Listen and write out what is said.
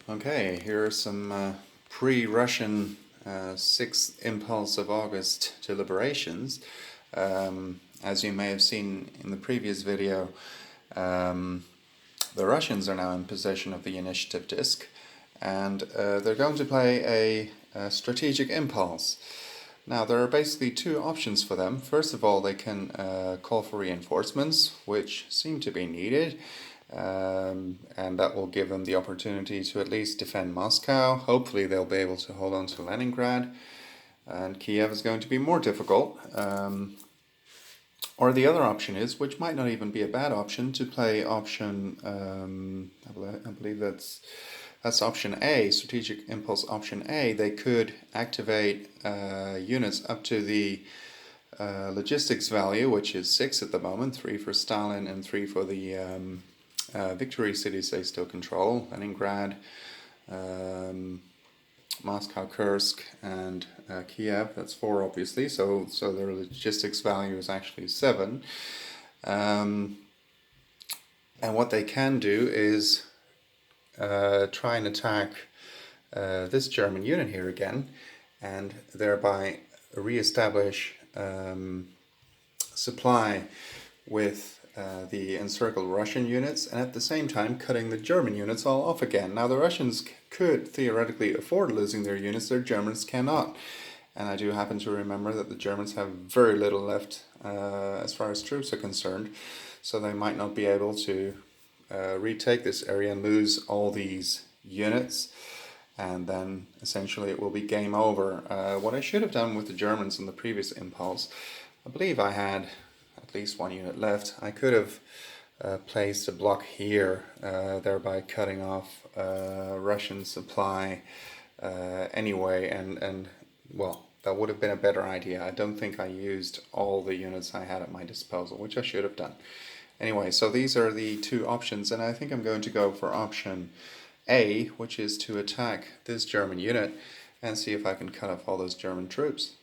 Okay, here are some pre-Russian 6th impulse of August deliberations. As you may have seen in the previous video, the Russians are now in possession of the initiative disc, and they're going to play a strategic impulse. Now, there are basically two options for them. First of all, they can call for reinforcements, which seem to be needed. And that will give them the opportunity to at least defend Moscow. Hopefully they'll be able to hold on to Leningrad, and Kiev is going to be more difficult. Or the other option is, which might not even be a bad option, to play option, I believe that's option A, strategic impulse option A. They could activate units up to the logistics value, which is 6 at the moment, 3 for Stalin and 3 for the victory cities they still control: Leningrad, Moscow, Kursk, and Kiev. That's 4, obviously, so their logistics value is actually 7. And what they can do is try and attack this German unit here again, and thereby re-establish supply with the encircled Russian units, and at the same time cutting the German units all off again. Now, the Russians could theoretically afford losing their units, their Germans cannot. And I do happen to remember that the Germans have very little left as far as troops are concerned, so they might not be able to retake this area and lose all these units, and then essentially it will be game over. What I should have done with the Germans in the previous impulse, I believe I had at least 1 unit left. I could have placed a block here, thereby cutting off Russian supply anyway, and well, that would have been a better idea. I don't think I used all the units I had at my disposal, which I should have done. Anyway, so these are the two options, and I think I'm going to go for option A, which is to attack this German unit and see if I can cut off all those German troops.